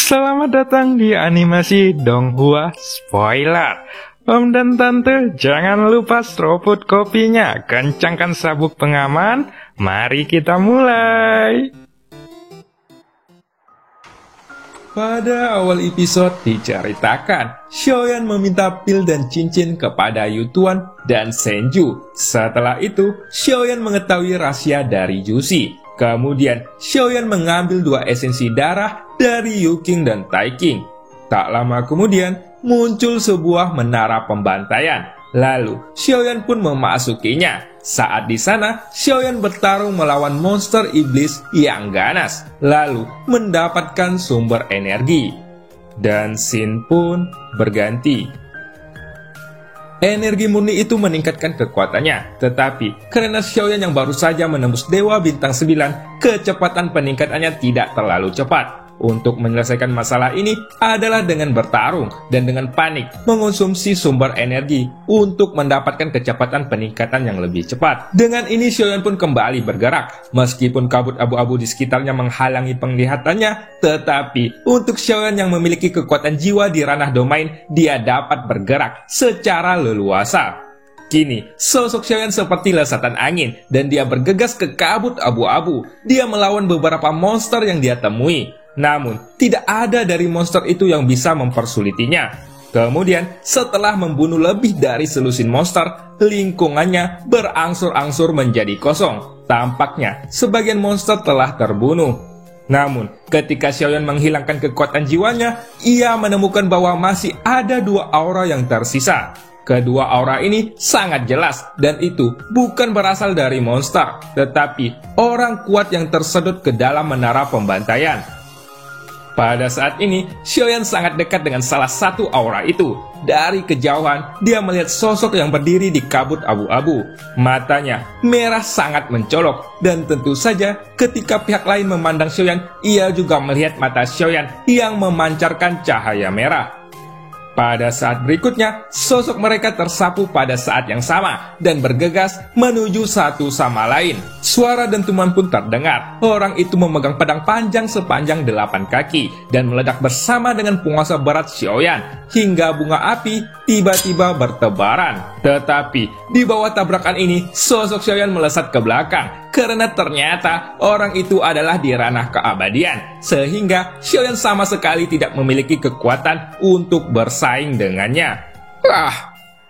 Selamat datang di animasi Donghua Spoiler. Om dan Tante, jangan lupa seruput kopinya, kencangkan sabuk pengaman, mari kita mulai. Pada awal episode diceritakan, Xiaoyan meminta pil dan cincin kepada Yutuan dan Senju. Setelah itu, Xiaoyan mengetahui rahasia dari Jushi. Kemudian, Xiaoyan mengambil 2 esensi darah dari Yuking dan Taiking. Tak lama kemudian, muncul sebuah menara pembantaian. Lalu, Xiaoyan pun memasukinya. Saat di sana, Xiaoyan bertarung melawan monster iblis yang ganas, lalu mendapatkan sumber energi. Dan scene pun berganti. Energi murni itu meningkatkan kekuatannya, tetapi karena Xiaoyan yang baru saja menembus Dewa Bintang 9, kecepatan peningkatannya tidak terlalu cepat. Untuk menyelesaikan masalah ini adalah dengan bertarung dan dengan panik mengonsumsi sumber energi untuk mendapatkan kecepatan peningkatan yang lebih cepat. Dengan ini Xiaoyan pun kembali bergerak. Meskipun kabut abu-abu di sekitarnya menghalangi penglihatannya, tetapi untuk Xiaoyan yang memiliki kekuatan jiwa di ranah domain, dia dapat bergerak secara leluasa. Kini, sosok Xiaoyan seperti lesatan angin dan dia bergegas ke kabut abu-abu. Dia melawan beberapa monster yang dia temui. Namun, tidak ada dari monster itu yang bisa mempersulitinya. Kemudian, setelah membunuh lebih dari selusin monster, lingkungannya berangsur-angsur menjadi kosong. Tampaknya, sebagian monster telah terbunuh. Namun, ketika Xiaoyan menghilangkan kekuatan jiwanya, ia menemukan bahwa masih ada 2 aura yang tersisa. Kedua aura ini sangat jelas, dan itu bukan berasal dari monster, tetapi orang kuat yang tersedot ke dalam menara pembantaian. Pada saat ini, Xiaoyan sangat dekat dengan salah satu aura itu. Dari kejauhan, dia melihat sosok yang berdiri di kabut abu-abu. Matanya merah sangat mencolok, dan tentu saja ketika pihak lain memandang Xiaoyan, ia juga melihat mata Xiaoyan yang memancarkan cahaya merah. Pada saat berikutnya, sosok mereka tersapu pada saat yang sama dan bergegas menuju satu sama lain. Suara dentuman pun terdengar. Orang itu memegang pedang panjang sepanjang 8 kaki dan meledak bersama dengan penguasa berat Xiaoyan hingga bunga api tiba-tiba bertebaran. Tetapi di bawah tabrakan ini, sosok Xiaoyan melesat ke belakang karena ternyata orang itu adalah di ranah keabadian, sehingga Xiaoyan sama sekali tidak memiliki kekuatan untuk bersaing dengannya.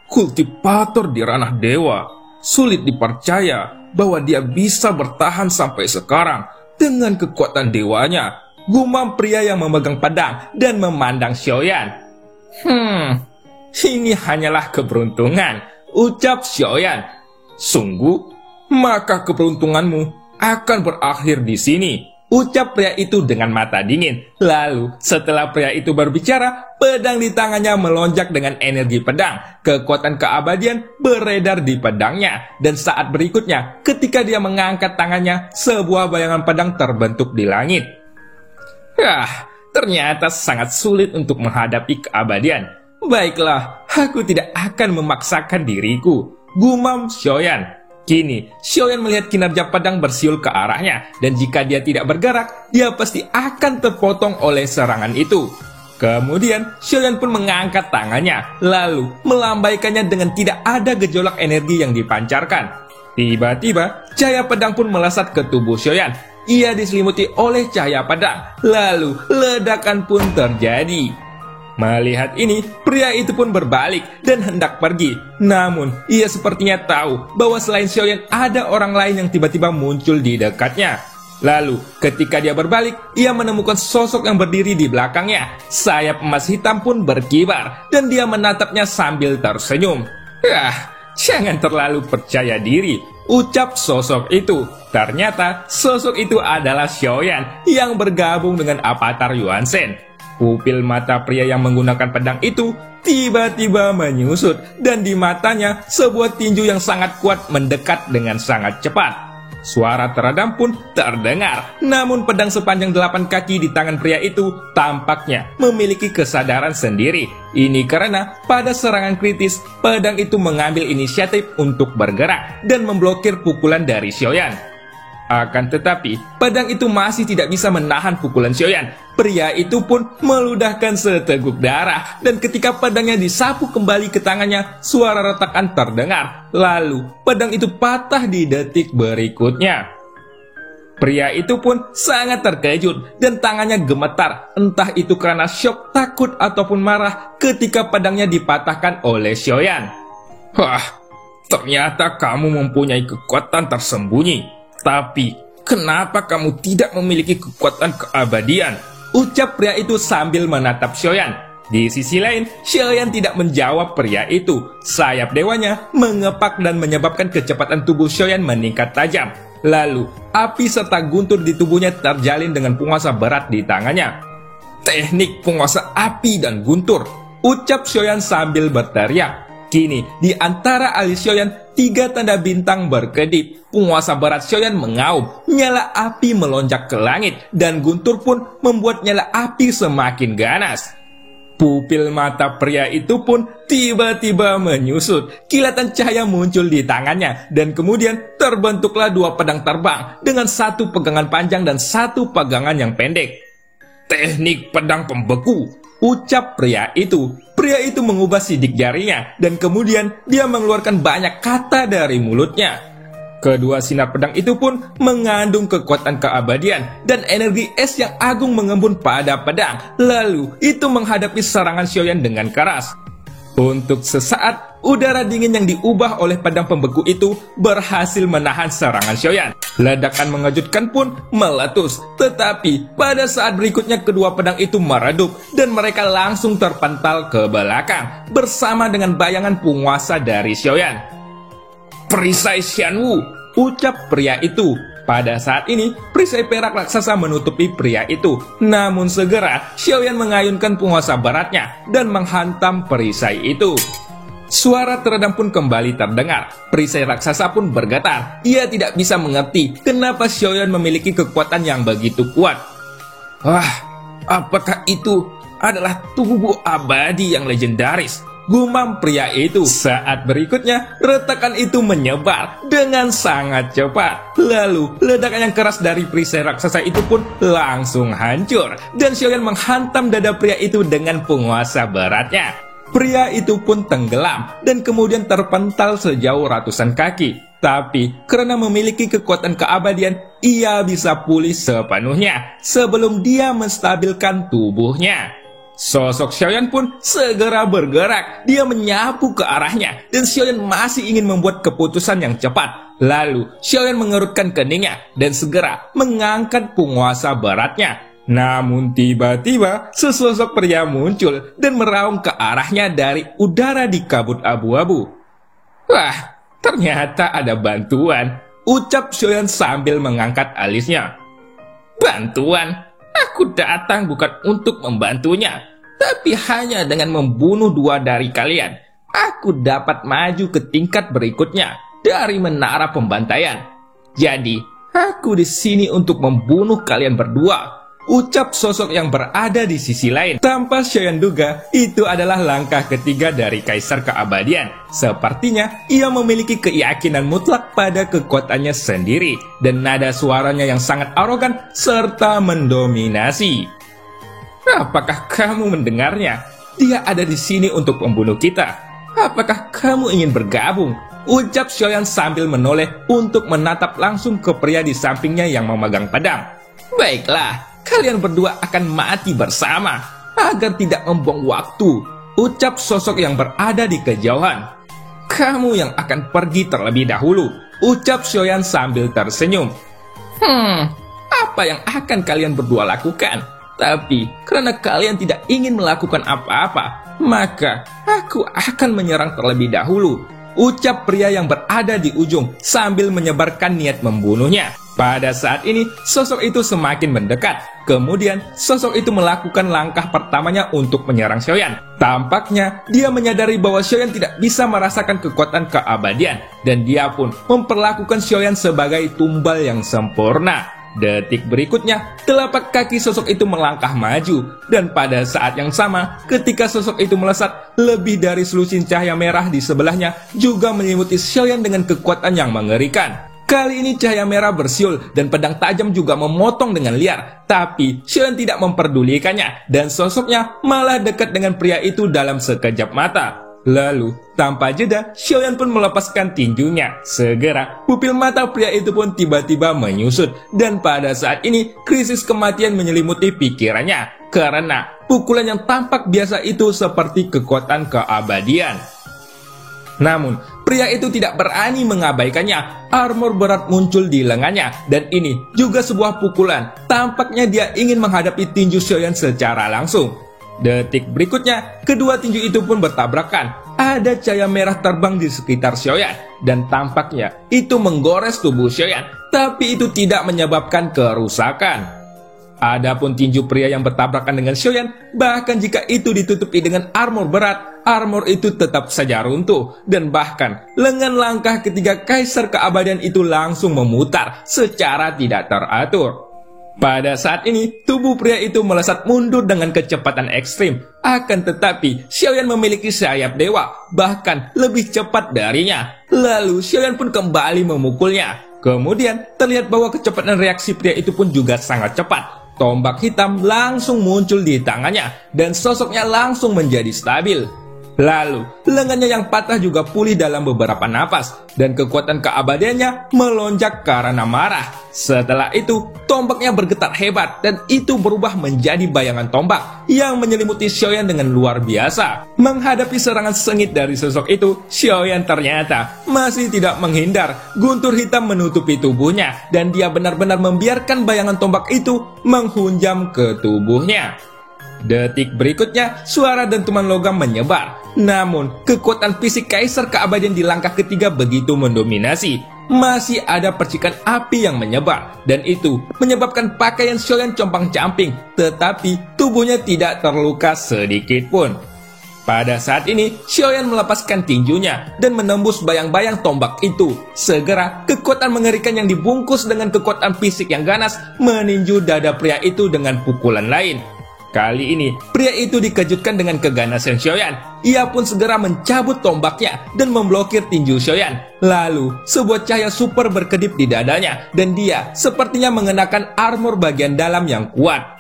Kultivator di ranah dewa. Sulit dipercaya bahwa dia bisa bertahan sampai sekarang dengan kekuatan dewanya, gumam pria yang memegang pedang dan memandang Xiaoyan. Ini hanyalah keberuntungan, ucap Xiaoyan. Sungguh? Maka keberuntunganmu akan berakhir di sini, ucap pria itu dengan mata dingin. Lalu, setelah pria itu berbicara, pedang di tangannya melonjak dengan energi pedang. Kekuatan keabadian beredar di pedangnya. Dan saat berikutnya, ketika dia mengangkat tangannya, sebuah bayangan pedang terbentuk di langit. Ternyata sangat sulit untuk menghadapi keabadian. Baiklah, aku tidak akan memaksakan diriku, gumam Xiaoyan. Kini, Xiaoyan melihat kinerja pedang bersiul ke arahnya, dan jika dia tidak bergerak, dia pasti akan terpotong oleh serangan itu. Kemudian, Xiaoyan pun mengangkat tangannya, lalu melambaikannya dengan tidak ada gejolak energi yang dipancarkan. Tiba-tiba, cahaya pedang pun melesat ke tubuh Xiaoyan. Ia diselimuti oleh cahaya pedang, lalu ledakan pun terjadi. Melihat ini, pria itu pun berbalik dan hendak pergi. Namun, ia sepertinya tahu bahwa selain Xiaoyan ada orang lain yang tiba-tiba muncul di dekatnya. Lalu, ketika dia berbalik, ia menemukan sosok yang berdiri di belakangnya. Sayap emas hitam pun berkibar, dan dia menatapnya sambil tersenyum. Jangan terlalu percaya diri, ucap sosok itu. Ternyata, sosok itu adalah Xiaoyan yang bergabung dengan avatar Yuan Shen. Pupil mata pria yang menggunakan pedang itu tiba-tiba menyusut, dan di matanya sebuah tinju yang sangat kuat mendekat dengan sangat cepat. Suara teredam pun terdengar, namun pedang sepanjang 8 kaki di tangan pria itu tampaknya memiliki kesadaran sendiri. Ini karena pada serangan kritis, pedang itu mengambil inisiatif untuk bergerak dan memblokir pukulan dari Xiaoyan. Akan tetapi, pedang itu masih tidak bisa menahan pukulan Xiaoyan. Pria itu pun meludahkan seteguk darah, dan ketika pedangnya disapu kembali ke tangannya, suara retakan terdengar. Lalu, pedang itu patah di detik berikutnya. Pria itu pun sangat terkejut dan tangannya gemetar, entah itu karena syok, takut, ataupun marah ketika pedangnya dipatahkan oleh Xiaoyan. Wah, ternyata kamu mempunyai kekuatan tersembunyi. Tapi, kenapa kamu tidak memiliki kekuatan keabadian? Ucap pria itu sambil menatap Xiaoyan. Di sisi lain, Xiaoyan tidak menjawab pria itu. Sayap dewanya mengepak dan menyebabkan kecepatan tubuh Xiaoyan meningkat tajam. Lalu, api serta guntur di tubuhnya terjalin dengan penguasa berat di tangannya. Teknik penguasa api dan guntur, ucap Xiaoyan sambil berteriak. Kini, di antara alis Xiaoyan, 3 tanda bintang berkedip. Penguasa barat Xiaoyan mengaum, nyala api melonjak ke langit, dan guntur pun membuat nyala api semakin ganas. Pupil mata pria itu pun tiba-tiba menyusut. Kilatan cahaya muncul di tangannya, dan kemudian terbentuklah 2 pedang terbang dengan 1 pegangan panjang dan 1 pegangan yang pendek. Teknik pedang pembeku, ucap pria itu. Pria itu mengubah sidik jarinya, dan kemudian dia mengeluarkan banyak kata dari mulutnya. Kedua sinar pedang itu pun mengandung kekuatan keabadian dan energi es yang agung mengembun pada pedang. Lalu, itu menghadapi serangan Xiaoyan dengan keras. Untuk sesaat, udara dingin yang diubah oleh pedang pembeku itu berhasil menahan serangan Xiaoyan. Ledakan mengejutkan pun meletus, tetapi pada saat berikutnya kedua pedang itu meredup dan mereka langsung terpental ke belakang bersama dengan bayangan penguasa dari Xiaoyan. Perisai Xianwu, ucap pria itu. Pada saat ini, perisai perak raksasa menutupi pria itu. Namun segera, Xiaoyan mengayunkan penguasa baratnya dan menghantam perisai itu. Suara teredam pun kembali terdengar. Perisai raksasa pun bergetar. Ia tidak bisa mengerti kenapa Xiaoyan memiliki kekuatan yang begitu kuat. Wah, apakah itu adalah tubuh abadi yang legendaris? Gumam pria itu. Saat berikutnya, retakan itu menyebar dengan sangat cepat. Lalu, ledakan yang keras dari perisai raksasa itu pun langsung hancur. Dan Xiaoyan menghantam dada pria itu dengan penguasa beratnya. Pria itu pun tenggelam dan kemudian terpental sejauh ratusan kaki. Tapi, karena memiliki kekuatan keabadian, ia bisa pulih sepenuhnya sebelum dia menstabilkan tubuhnya. Sosok Xiaoyan pun segera bergerak. Dia menyapu ke arahnya, dan Xiaoyan masih ingin membuat keputusan yang cepat. Lalu, Xiaoyan mengerutkan keningnya dan segera mengangkat penguasa baratnya. Namun tiba-tiba, sesosok pria muncul dan meraung ke arahnya dari udara di kabut abu-abu. Wah, ternyata ada bantuan, ucap Xiaoyan sambil mengangkat alisnya. Bantuan? Aku datang bukan untuk membantunya, tapi hanya dengan membunuh 2 dari kalian. Aku dapat maju ke tingkat berikutnya dari menara pembantaian. Jadi, aku di sini untuk membunuh kalian berdua, ucap sosok yang berada di sisi lain. Tanpa Xiaoyan duga, itu adalah langkah ketiga dari Kaisar Keabadian. Sepertinya, ia memiliki keyakinan mutlak pada kekuatannya sendiri, dan nada suaranya yang sangat arogan serta mendominasi. Apakah kamu mendengarnya? Dia ada di sini untuk membunuh kita. Apakah kamu ingin bergabung? Ucap Xiaoyan sambil menoleh untuk menatap langsung ke pria di sampingnya yang memegang pedang. Baiklah. Kalian berdua akan mati bersama agar tidak membuang waktu, ucap sosok yang berada di kejauhan. Kamu yang akan pergi terlebih dahulu, ucap Xiaoyan sambil tersenyum. Apa yang akan kalian berdua lakukan? Tapi karena kalian tidak ingin melakukan apa-apa, maka aku akan menyerang terlebih dahulu, ucap pria yang berada di ujung sambil menyebarkan niat membunuhnya. Pada saat ini, sosok itu semakin mendekat. Kemudian, sosok itu melakukan langkah pertamanya untuk menyerang Xiaoyan. Tampaknya, dia menyadari bahwa Xiaoyan tidak bisa merasakan kekuatan keabadian, dan dia pun memperlakukan Xiaoyan sebagai tumbal yang sempurna. Detik berikutnya, telapak kaki sosok itu melangkah maju, dan pada saat yang sama, ketika sosok itu melesat, lebih dari selusin cahaya merah di sebelahnya juga menyelimuti Xiaoyan dengan kekuatan yang mengerikan. Kali ini cahaya merah bersiul dan pedang tajam juga memotong dengan liar. Tapi Xiaoyan tidak memperdulikannya dan sosoknya malah dekat dengan pria itu dalam sekejap mata. Lalu, tanpa jeda, Xiaoyan pun melepaskan tinjunya. Segera, pupil mata pria itu pun tiba-tiba menyusut. Dan pada saat ini, krisis kematian menyelimuti pikirannya. Karena pukulan yang tampak biasa itu seperti kekuatan keabadian. Namun, pria itu tidak berani mengabaikannya. Armor berat muncul di lengannya. Dan ini juga sebuah pukulan. Tampaknya dia ingin menghadapi tinju Xiaoyan secara langsung. Detik berikutnya, kedua tinju itu pun bertabrakan. Ada cahaya merah terbang di sekitar Xiaoyan. Dan tampaknya itu menggores tubuh Xiaoyan. Tapi itu tidak menyebabkan kerusakan. Adapun tinju pria yang bertabrakan dengan Xiaoyan, bahkan jika itu ditutupi dengan armor berat, armor itu tetap saja runtuh. Dan bahkan, lengan langkah ketiga kaisar keabadian itu langsung memutar secara tidak teratur. Pada saat ini, tubuh pria itu melesat mundur dengan kecepatan ekstrim. Akan tetapi, Xiaoyan memiliki sayap dewa, bahkan lebih cepat darinya. Lalu, Xiaoyan pun kembali memukulnya. Kemudian, terlihat bahwa kecepatan reaksi pria itu pun juga sangat cepat. Tombak hitam langsung muncul di tangannya, dan sosoknya langsung menjadi stabil. Lalu, lengannya yang patah juga pulih dalam beberapa napas, dan kekuatan keabadiannya melonjak karena marah. Setelah itu, tombaknya bergetar hebat, dan itu berubah menjadi bayangan tombak yang menyelimuti Xiaoyan dengan luar biasa. Menghadapi serangan sengit dari sosok itu, Xiaoyan ternyata masih tidak menghindar. Guntur hitam menutupi tubuhnya, dan dia benar-benar membiarkan bayangan tombak itu menghunjam ke tubuhnya. Detik berikutnya, suara dentuman logam menyebar. Namun, kekuatan fisik kaisar keabadian di langkah ketiga begitu mendominasi. Masih ada percikan api yang menyebar, dan itu menyebabkan pakaian Xiaoyan compang-camping, tetapi tubuhnya tidak terluka sedikit pun. Pada saat ini, Xiaoyan melepaskan tinjunya dan menembus bayang-bayang tombak itu. Segera, kekuatan mengerikan yang dibungkus dengan kekuatan fisik yang ganas meninju dada pria itu dengan pukulan lain. Kali ini, pria itu dikejutkan dengan keganasan Xiaoyan. Ia pun segera mencabut tombaknya dan memblokir tinju Xiaoyan. Lalu, sebuah cahaya super berkedip di dadanya, dan dia sepertinya mengenakan armor bagian dalam yang kuat.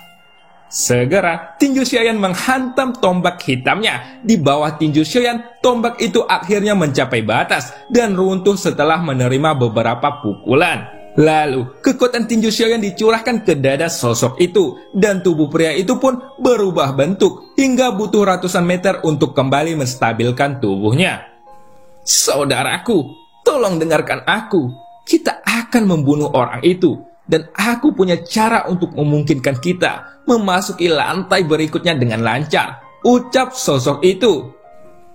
Segera, tinju Xiaoyan menghantam tombak hitamnya. Di bawah tinju Xiaoyan, tombak itu akhirnya mencapai batas dan runtuh setelah menerima beberapa pukulan. Lalu, kekuatan tinju Xiaoyan dicurahkan ke dada sosok itu, dan tubuh pria itu pun berubah bentuk, hingga butuh ratusan meter untuk kembali menstabilkan tubuhnya. Saudaraku, tolong dengarkan aku. Kita akan membunuh orang itu, dan aku punya cara untuk memungkinkan kita memasuki lantai berikutnya dengan lancar, ucap sosok itu.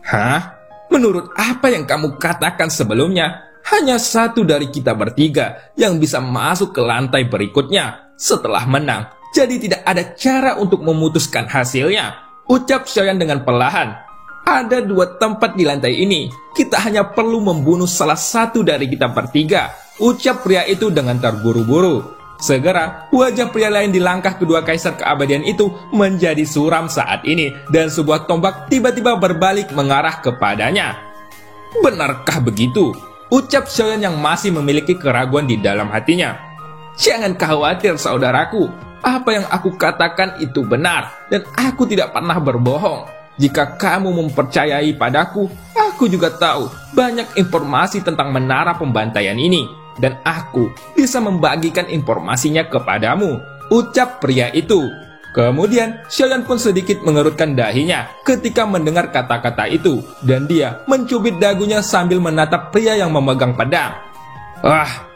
Hah? Menurut apa yang kamu katakan sebelumnya, hanya satu dari kita bertiga yang bisa masuk ke lantai berikutnya setelah menang. Jadi tidak ada cara untuk memutuskan hasilnya, ucap Xiaoyan dengan perlahan. Ada 2 tempat di lantai ini. Kita hanya perlu membunuh salah satu dari kita bertiga, ucap pria itu dengan terburu-buru. Segera, wajah pria lain di langkah kedua kaisar keabadian itu menjadi suram saat ini, dan sebuah tombak tiba-tiba berbalik mengarah kepadanya. Benarkah begitu? Ucap Xiaoyan yang masih memiliki keraguan di dalam hatinya. Jangan khawatir saudaraku, apa yang aku katakan itu benar, dan aku tidak pernah berbohong. Jika kamu mempercayai padaku, aku juga tahu banyak informasi tentang menara pembantaian ini, dan aku bisa membagikan informasinya kepadamu, ucap pria itu. Kemudian, Xiaoyan pun sedikit mengerutkan dahinya ketika mendengar kata-kata itu, dan dia mencubit dagunya sambil menatap pria yang memegang pedang.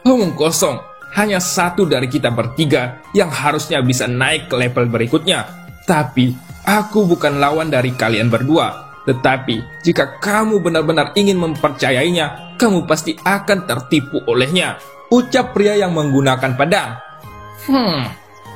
Omong kosong, hanya satu dari kita bertiga yang harusnya bisa naik ke level berikutnya. Tapi, aku bukan lawan dari kalian berdua. Tetapi, jika kamu benar-benar ingin mempercayainya, kamu pasti akan tertipu olehnya, ucap pria yang menggunakan pedang.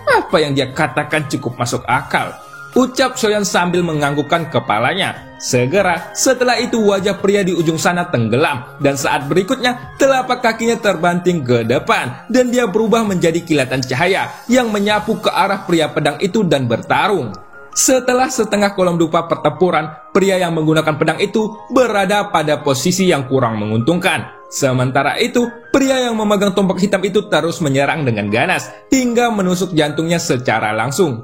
Apa yang dia katakan cukup masuk akal, ucap Xiaoyan sambil menganggukkan kepalanya. Segera, setelah itu wajah pria di ujung sana tenggelam, dan saat berikutnya telapak kakinya terbanting ke depan, dan dia berubah menjadi kilatan cahaya yang menyapu ke arah pria pedang itu dan bertarung. Setelah setengah kolom dupa pertempuran, pria yang menggunakan pedang itu berada pada posisi yang kurang menguntungkan. Sementara itu, pria yang memegang tombak hitam itu terus menyerang dengan ganas hingga menusuk jantungnya secara langsung.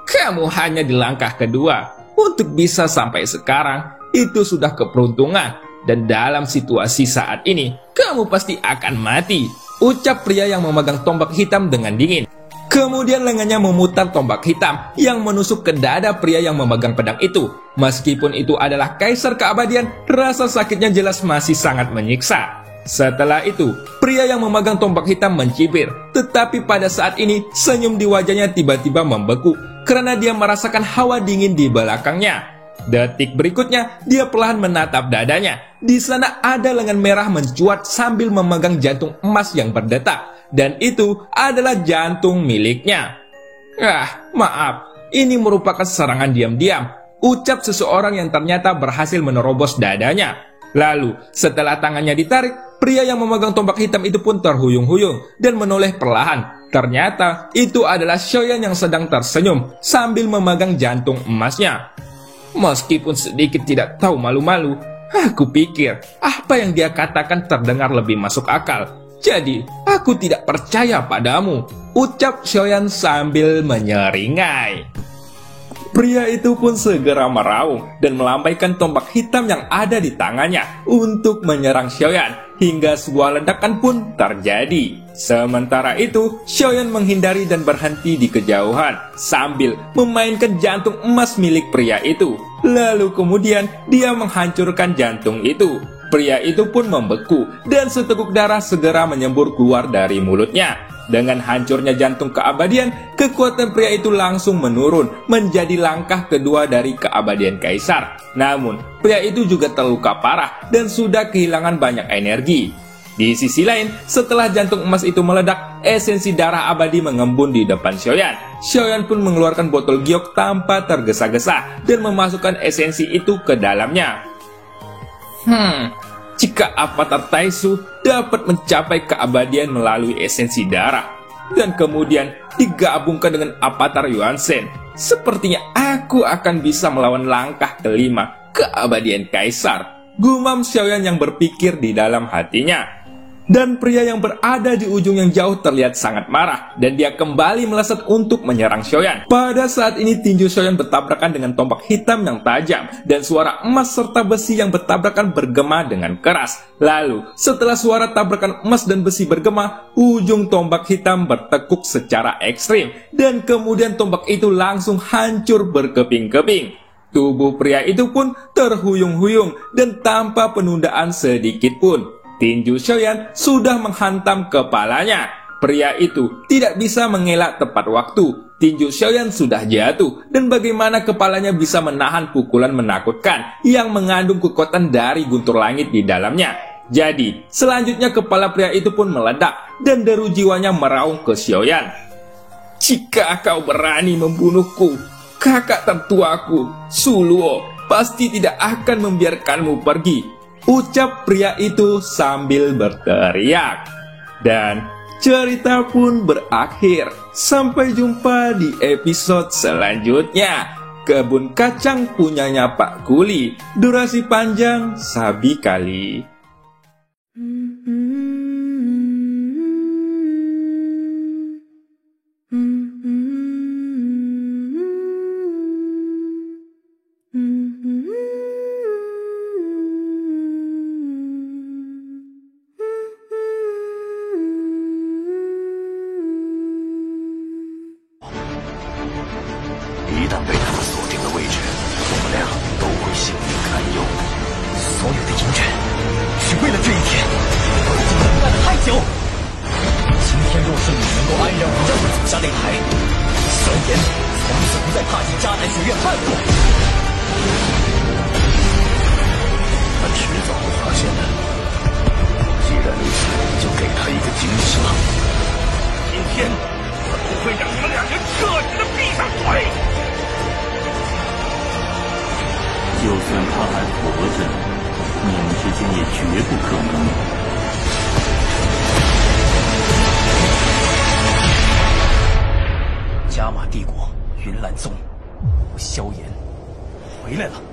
Kamu hanya di langkah kedua. Untuk bisa sampai sekarang, itu sudah keberuntungan. Dan dalam situasi saat ini, kamu pasti akan mati, ucap pria yang memegang tombak hitam dengan dingin. Kemudian lengannya memutar tombak hitam yang menusuk ke dada pria yang memegang pedang itu. Meskipun itu adalah kaisar keabadian, rasa sakitnya jelas masih sangat menyiksa. Setelah itu, pria yang memegang tombak hitam mencibir. Tetapi pada saat ini, senyum di wajahnya tiba-tiba membeku karena dia merasakan hawa dingin di belakangnya. Detik berikutnya, dia perlahan menatap dadanya. Di sana ada lengan merah mencuat sambil memegang jantung emas yang berdetak. Dan itu adalah jantung miliknya. Maaf, ini merupakan serangan diam-diam, ucap seseorang yang ternyata berhasil menerobos dadanya. Lalu, setelah tangannya ditarik, pria yang memegang tombak hitam itu pun terhuyung-huyung dan menoleh perlahan. Ternyata, itu adalah Xiaoyan yang sedang tersenyum sambil memegang jantung emasnya. Meskipun sedikit tidak tahu malu-malu, aku pikir apa yang dia katakan terdengar lebih masuk akal. Jadi, aku tidak percaya padamu, ucap Xiaoyan sambil menyeringai. Pria itu pun segera meraung dan melambaikan tombak hitam yang ada di tangannya untuk menyerang Xiaoyan, hingga sebuah ledakan pun terjadi. Sementara itu, Xiaoyan menghindari dan berhenti di kejauhan sambil memainkan jantung emas milik pria itu. Lalu kemudian dia menghancurkan jantung itu. Pria itu pun membeku dan seteguk darah segera menyembur keluar dari mulutnya. Dengan hancurnya jantung keabadian, kekuatan pria itu langsung menurun menjadi langkah kedua dari keabadian kaisar. Namun, pria itu juga terluka parah dan sudah kehilangan banyak energi. Di sisi lain, setelah jantung emas itu meledak, esensi darah abadi mengembun di depan Xiaoyan. Xiaoyan pun mengeluarkan botol giok tanpa tergesa-gesa dan memasukkan esensi itu ke dalamnya. Jika avatar Taisu dapat mencapai keabadian melalui esensi darah dan kemudian digabungkan dengan avatar Yuan Shen, sepertinya aku akan bisa melawan langkah kelima keabadian kaisar, gumam Xiaoyan yang berpikir di dalam hatinya. Dan pria yang berada di ujung yang jauh terlihat sangat marah dan dia kembali melesat untuk menyerang Xiaoyan. Pada saat ini tinju Xiaoyan bertabrakan dengan tombak hitam yang tajam dan suara emas serta besi yang bertabrakan bergema dengan keras. Lalu setelah suara tabrakan emas dan besi bergema, ujung tombak hitam bertekuk secara ekstrim dan kemudian tombak itu langsung hancur berkeping-keping. Tubuh pria itu pun terhuyung-huyung dan tanpa penundaan sedikit pun. Tinju Xiaoyan sudah menghantam kepalanya. Pria itu tidak bisa mengelak tepat waktu. Tinju Xiaoyan sudah jatuh dan bagaimana kepalanya bisa menahan pukulan menakutkan yang mengandung kekuatan dari guntur langit di dalamnya. Jadi, selanjutnya kepala pria itu pun meledak dan deru jiwanya meraung ke Xiaoyan. Jika kau berani membunuhku, kakak tertuaku, Su Luo, pasti tidak akan membiarkanmu pergi, ucap pria itu sambil berteriak. Dan cerita pun berakhir. Sampai jumpa di episode selanjutnya. Kebun Kacang punyanya Pak Kuli. Durasi panjang, sabi kali.加玛帝国云岚宗，我萧炎回来了。